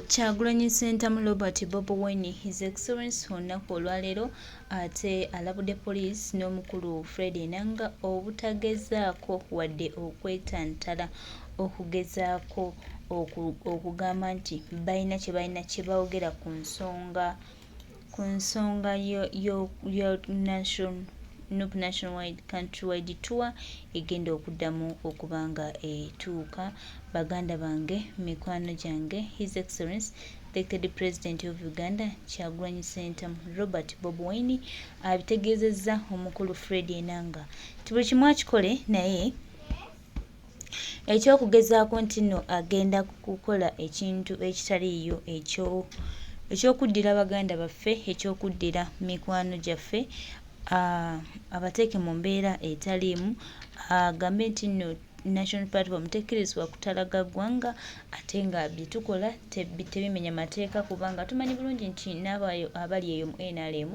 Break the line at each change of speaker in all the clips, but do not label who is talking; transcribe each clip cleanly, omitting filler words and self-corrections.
Kyagulanyi Ssentamu Robert Bobi Wine His Excellency olunaku olwaleero ate alabudde poliisi n'omukulu Fred Enanga obutagezaako wadde okwetantala okugezaako okugamba nti balina kye boogera ku nsonga yo nationwide countrywide tour egenda okuddamu okuba nga etuuka. Baganda bange, mikwano gyange, His Excellency Elected President of Uganda Kyagulanyi Ssentamu Robert Bobi Wine abitegeezezza omukulu Fred Enanga nti buli kimu akikole naye ekyokugezaako nti nno agenda kukola ekintu ekitaliiyo ekyokuddira baganda baffe, ekyokuddira mikwano gyaffe, abateeke mu mbeera etaliimu, agambe nti nno National Platform tekkirizibwa kutalaga ggwanga ate nga bye tukola tebimenya mateeka kubanga tumanyi bulungi nti n'abayo abali eyo mu NRM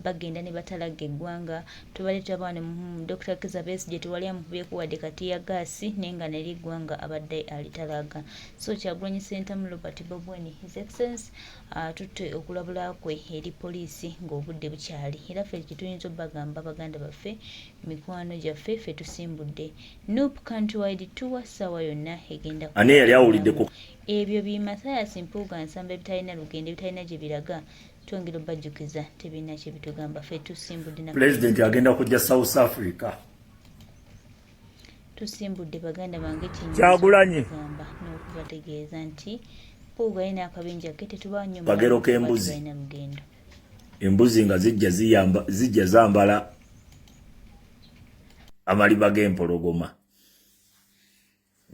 bagenda ne batalaga eggwanga. Tubadde tulabaana Dr. Kizza Besigye tewali amukubyeko wadde kati ya gaasi naye nga neri eggwanga abadde alitalaga. So Kyagulanyi Ssentamu Robert Bobi Wine His Excellency atutte okulabula kwe eri poliisi ng'obudde bukyali era ffe kituyinza obbagamba baganda baffe, mikwano gyaffe, ffe tusimbudde Nuupu Countrywide Tour ssaawa yonna egenda
ani yali awuliddeko
ebyo bimatayasi mpuuga nsamba ebitalina lugendo ebitalina gye biraga twongera obbajjukiza tebirina kye bitugamba ffe tusimbudde na
President agenda kujja South Africa.
Tusimbudde baganda bange
Kyagulanyi
gamba n'okubategeeza nti mpuuga yina akabinja ke tetuba nnyo
kagero k'embuzi
balina lugendo.
Embuzi nga zijja zambala amaliba g'empologoma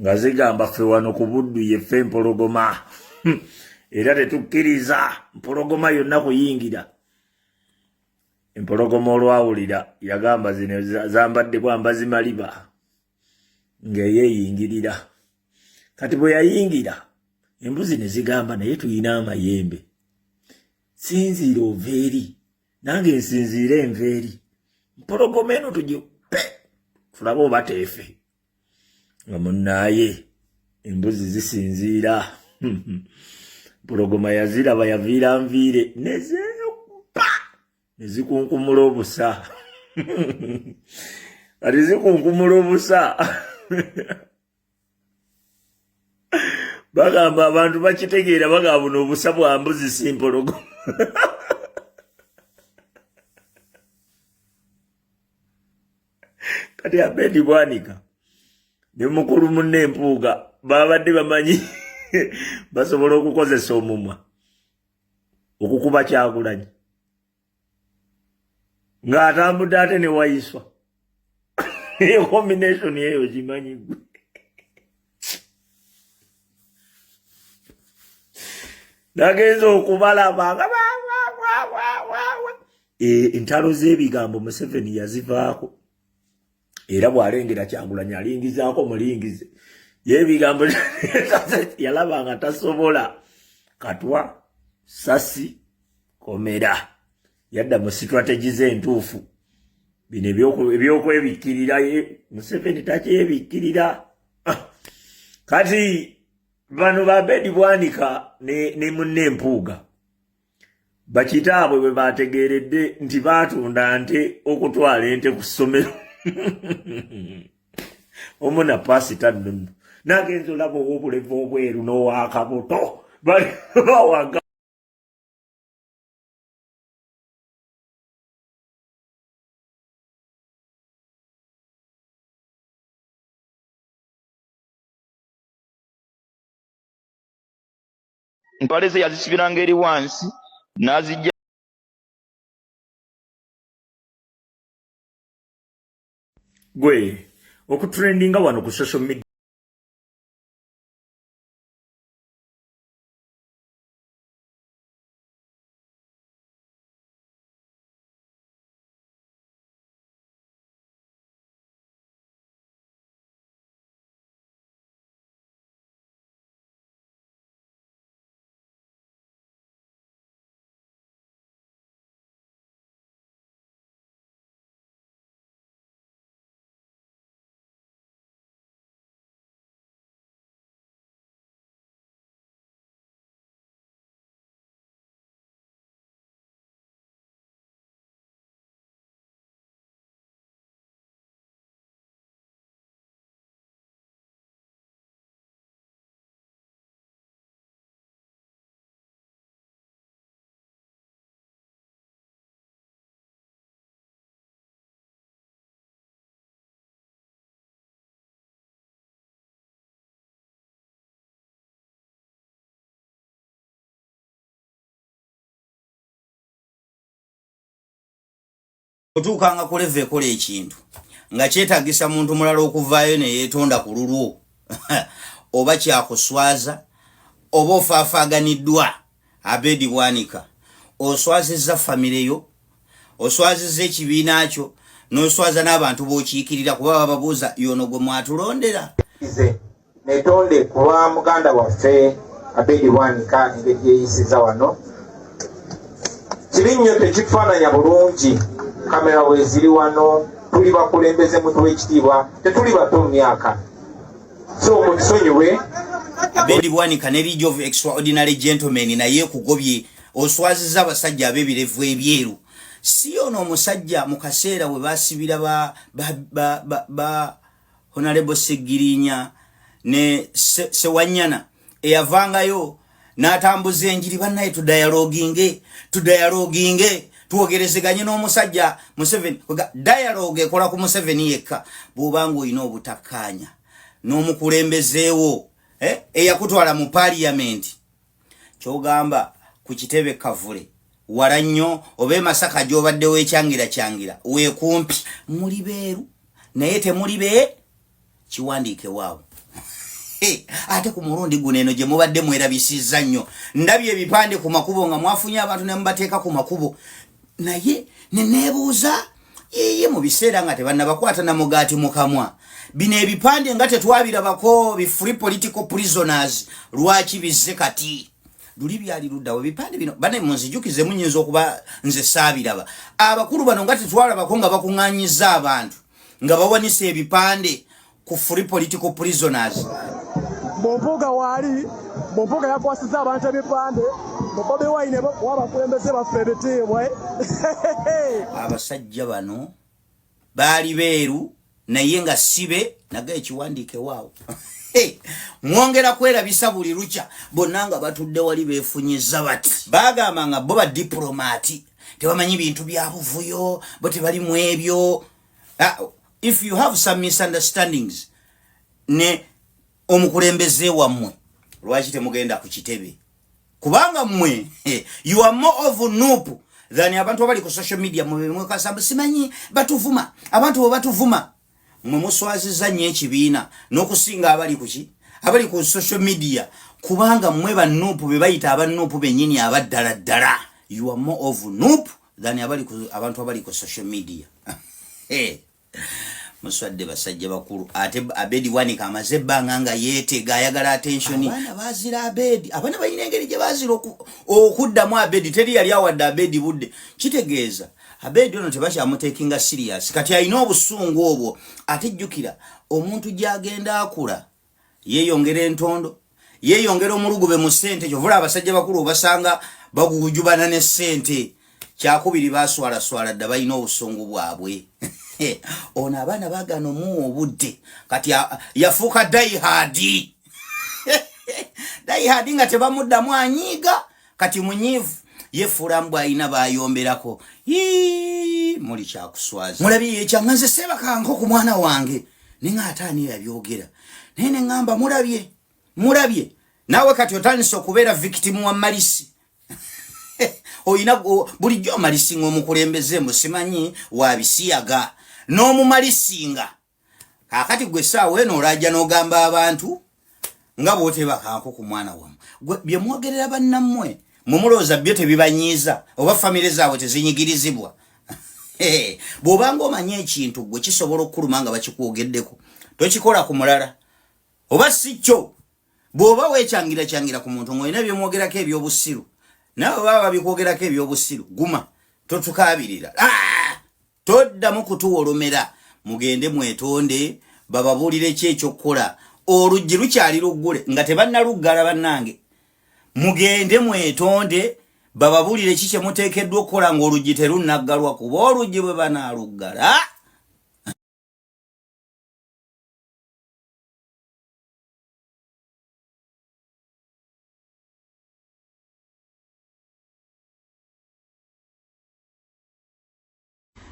nga zigamba ffe wano ku Buddu yeffe empologoma era tetukkiriza mpologoma yonna kuyingira. Empologoma olwawulira yagamba zino zambadde bwambazi maliba ng'eyeeyingirira. Kati bwe yayingira embuzi ne zigamba naye tulina amayembe, sinziira ova eri nange nsinziire enva eri, mpologoma eno tugipe tulabe oba teefe. Nga munnaaye embuzi zisinziira mpologoma yaziraba yaviira nviire nezeepa ne zikunkumula obusa kati zikunkumula obusa bagamba abantu bakitegeera bagamba buno obusa bwa mbuzi si mpologoma kati Abedi Bwanika ne mukulu munne empuuga babadde bamanyi basobola okukozesa omumwa okukuba Kyagulanyi ng'atambudde ate ne wayiswa eyo combination yeyo gimanyi gwe. Nagenza okubalaba nga entalo z'ebigambo Museveni yazivaako era bw'alengera Kyagulanyi alingizaako mulingize y'ebigambo yalaba nga tasobola katwa sasi komera yadda mu strategy z'entuufu bino ebyokwebikkirira Museveni takyebikkirira. Kati bano ba Abedi Bwanika ne munne empuuga bakitaabwe bwe bategeeredde nti baatunda nte okutwala ente ku ssomero omuna pasita nnono nagenza olaba ow'obulevu obweru n'owakabuto bawaga
mpale ze yazisibiranga eri wansi n'azijja
gwe okutrendinga wano ku social media
otuukanga ku leve ekola ekintu nga kyetaagisa muntu mulala okuvaayo ne yeetonda ku lulwo oba kyakuswaza oba ofaafaaganiddwa Abedi Bwanika oswazizza famire yo oswazizza ekibiina kyo n'oswaza n'abantu b'okiikirira kuba bababuuza yono gwe mwatulondera
netonde ku lwa muganda waffe Abedi Bwanika engeri gyeyisiza wano kibi nnyo tekifaananya bulungi kamera weeziri wano tuli bakulembeze muntu w'ekitiibwa tetuli bato mu myaka so mutusonyiwe
Abedi Bwanika ne League of Extraordinary Gentlemen naye kugobye oswaziza abasajja ab'ebirevu ebyeru si ono omusajja mu kaseera we baasibira ba Honorable Segirinya ne Sewanyana eyavangayo n'atambuza enjiri bannaye tudayaloginge tuwogerezeganye n'omusajja Museveni dialogue ekola ku Museveni yekka bw'obanga olina obutakkaanya n'omukulembezeewo eyakutwala mu parliament kyogamba ku kitebe Kavule wala nnyo oba Masaka gy'obadde weekyangira weekumpi muli beeru naye temuli be kiwandiike waawo ate ku mulundi guno eno gye mubadde mwerabisizza nnyo ndabye ebipande ku makubo nga mwafunye abantu ne mubateeka ku makubo naye neneebuuza yeye mu biseera nga tebannabakwata na mugaati mu kamwa bino ebipande nga tetwabirabako bi free political prisoners lwaki bizze kati luli byali luddawo ebipande bino bane munzijukize munyinza okuba nze saabiraba abakulu bano nga tetwalabako nga bakuŋŋaanyiza abantu nga bawanise ebipande ku free political prisoners
Bompoga yakwasiza abantu ebipande Bobi Wine wabakulembeze baffe ebitiibwa
abasajja bano baali beeru naye nga sibe naga ekiwandiike waawo mwongera kwerabisa buli lukya bonna nga batudde wali beefunyiza bati bagamba nga bo badiplomati tebamanyi bintu bya buvuyo bo tebali mu ebyo if you have some misunderstandings ne omukulembeze wammwe lwaki temugenda ku kitebe kubanga mmwe you are more of a noob than abantu abali ku social media mwe kasamba simanyi batuvuma abantu bo batuvuma mwe muswaziza nnyo ekibiina n'okusinga abali ku social media kubanga mmwe bannuupu be bayita abannuupu bennyini abaddala you are more of a noob than abantu abali ku social media muswadde basajja bakulu ate Abedi Bwanika amaze ebbanga nga yeetega ayagala attention abaana bazira Abedi abaana balina engeri gye bazira okuddamu Abedi teri yali awadde Abedi budde kitegeeza Abedi ono tebakyamuteekinga serious kati alina obusungu obwo ate jjukira omuntu gy'agenda akula yeeyongera entondo yeeyongera omulugube mu ssente kyovula abasajja bakulu obasanga bagujubana ne ssente kyakubiri baswala dda balina obusungu bwabwe ona abaana bagana omuwa obudde kati yafuuka daihadi nga tebamuddamu anyiiga kati munyiivu yefuula mbw alina bayomberako muli kyakuswaza mulabye yekyanganze sebakanko ku mwana wange ninga ataani yabyogera naye neŋŋamba mulabye naawe kati otandise okubeera victim wa malisi oyina bulijjo omalisinga omukulembeze musimanyi wabisiyaga n'omumalisinga kakati gwe saawa eno olajja n'ogamba abantu nga bw'otebakanko ku mwana wamu bye mwogerera bannammwe mumulooza byo tebibanyiiza oba famire zaabwe tezinyigirizibwa bw'obanga omanyi ekintu gwe kisobola okukuluma nga bakikwogeddeko tokikola ku mulala oba si kyo bw'oba weekyangira ku muntu ng'olina byemwogerako ebyobusiru nawe baba babikwogerako ebyobusiru guma totukaabirira toddamu kutuwolomera mugende mwetonde bababuulire ki ekyokukola oluggi lukyali luggule nga tebannaluggala bannange mugende mwetonde bababuulire ki kyemuteekeddwa okukola ng'oluggi terunnaggalwa kuba oluggi bwe banaaluggala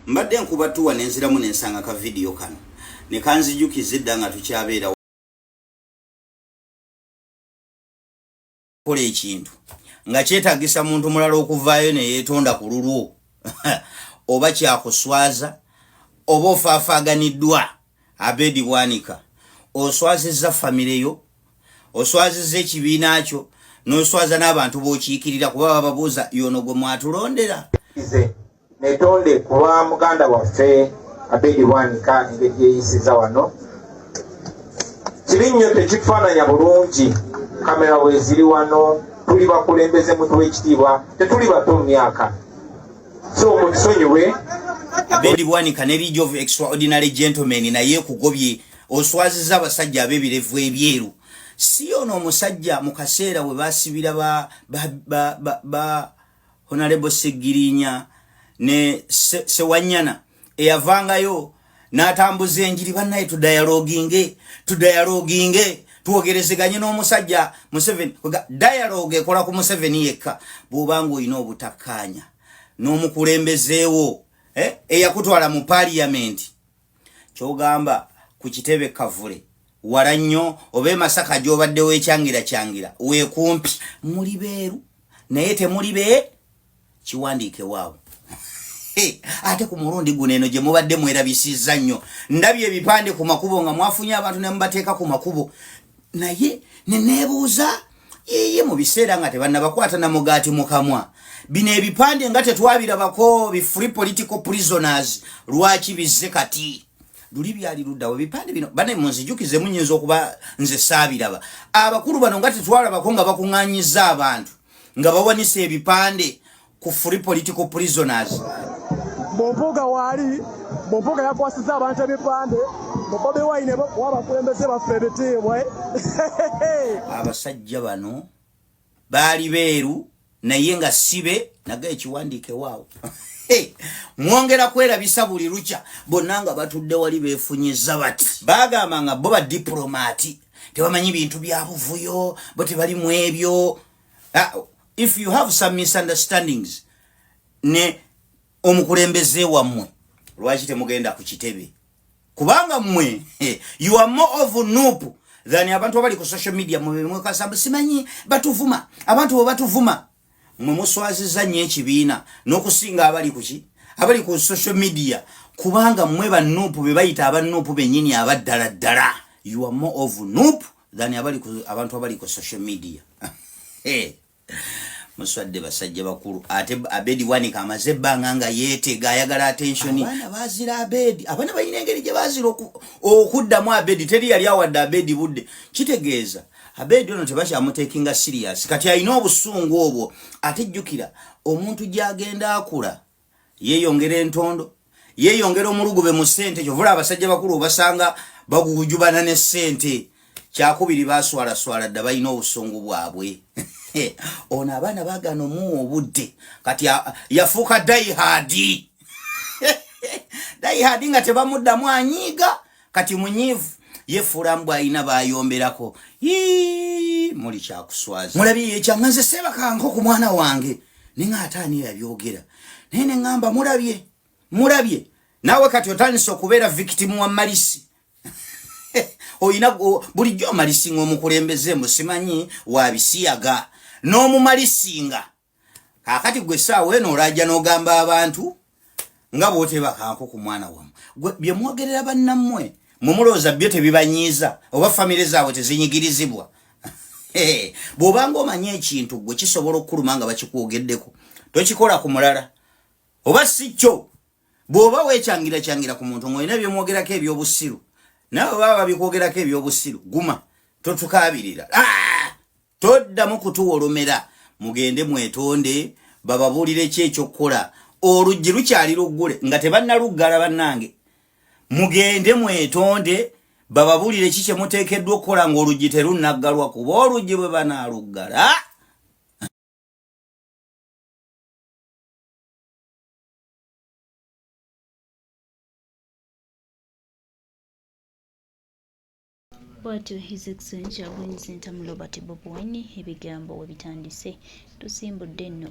mbadde nkuba tuwa nenziramu nensanga ka video kano ne kanzijukiza edda nga tukyabeera kola ekintu nga kyetaagisa muntu mulala okuvaayo ne yeetonda ku lulwo oba kyakuswaza oba ofaafaganiddwa Abedi Bwanika oswazizza famire yo oswazizza ekibiina kyo n'oswaza n'abantu b'okiikirira kuba bababuuza yono gwe mwatulondera
netonde kulwa muganda waffe Abedi Bwanika engeri yeyisiza wano kiri nnyo tekifaananya bulungi kamera weeziri wano tuli bakulembeze muntu w'ekitiibwa tetuli bato mu myaka so mutusonyiwe
Abedi Bwanika ne League of Extraordinary Gentlemen naye kugobye oswaziza abasajja ab'ebirevu ebyeru si ono omusajja mu kaseera we basibira ba Honorable Segirinya ne Sewanyana eyavangayo n'atambuza enjiri bannaye tudayaloginge tuwogerezeganye n'omusajja Museveni dialogue ekola ku Museveni yekka bw'obanga olina obutakkaanya n'omukulembezeewo eyakutwala mu parliament kyogamba ku kitebe kavule wala nnyo oba Masaka gy'obadde weekyangira weekumpi muli beeru naye temuli be kiwandiike waawo ate ku mulundi guno eno gye mubadde mwerabisizza nnyo ndabye ebipande ku makubo nga mwafunye abantu ne mubateeka ku makubo naye neneebuuza yeye mu biseera nga tebannabakwata na mugaati mu kamwa bino ebipande nga tetwabirabako bi free political prisoners lwaki bizze kati luli byali luddawo ebipande bino bane munzijukize munyinza okuba nze saabiraba abakulu bano nga tetwalabako nga bakuŋŋaanyiza abantu nga bawanise ebipande ku free political prisoners
Bompoga wali Bompoga yakwasiza abantu ebipande Bobi Wine wabakulembeze baffe bitiibwa
abasajja bano baali beeru naye nga sibe naga ekiwandiike waawo mwongera kwerabisa buli lukya bonna nga batudde wali beefunyiza bati bagamba nga bo badiplomati tebamanyi bintu bya buvuyo bo tebali mu ebyo if you have some misunderstandings ne omukulembeze wammwe lwaki temugenda ku kitebe kubanga mmwe you are more of a noob than abantu abali ku social media mwe kasambu simanyi batuvuma abantu bo batuvuma mwe muswaziza nnyo ekibiina n'okusinga abali ku social media kubanga mmwe ba noob be bayita aba noob bennyini abaddala ddala you are more of a noob than abantu abali ku social media muswadde basajja bakulu ate Abedi Bwanika amaze ebbanga nga yeetega ayagala attention abana bazira Abedi abana balina engeri gye bazira okuddamu Abedi teri yali awadde Abedi budde kitegeeza Abedi ono tebakyamuteekinga serious kati alina obusungu obwo ate jjukira omuntu gy'agenda akula yeeyongera entondo yeeyongera omulugube mu ssente kyovula abasajja bakulu obasanga bagugujubana ne ssente kyakubiri baswala dda balina obusungu bwabwe ono abaana bagano mu obudde kati yafuuka daihadi nga tebamuddamu anyiiga kati munyiivu yefuula mbw alina bayomberako muli kyakuswaza mulabye ekyanganze sebakanko ku mwana wange ninga ataani yabyogera naye ne ŋŋamba mulabye naawe kati otandise okubeera victim wa malisi oyina bulijjo omalisinga omukulembeze musimanyi wabisiyaga n'omumalisinga kakati gwe saawa eno olajja n'ogamba abantu nga bw'otebakanko ku mwana wammwe bye mwogerera bannammwe mumulowooza byo tebibanyiiza oba famire zaabwe tezinyigirizibwa bw'obanga omanyi ekintu gwe kisobola okukuluma nga bakikwogeddeko tokikola ku mulala oba si kyo bw'oba weekyangira ku muntu ng'olina byomwogerako ebyobusiru nawe baba babikwogerako ebyobusiru guma totukaabirira toddamu kutuwolomera mugende mwetonde bababuulire ki ekyokukola oluggi lukyali luggule nga tebannaluggala bannange mugende mwetonde bababuulire ki kyemuteekeddwa okukola ng'oluggi terunnaggalwa kuba oluggi bwe banaaluggala
Bwatyo His Excellency Agwini Ssentamu Robert Bobi Wine ebigambo we bitandise tusimbudde nno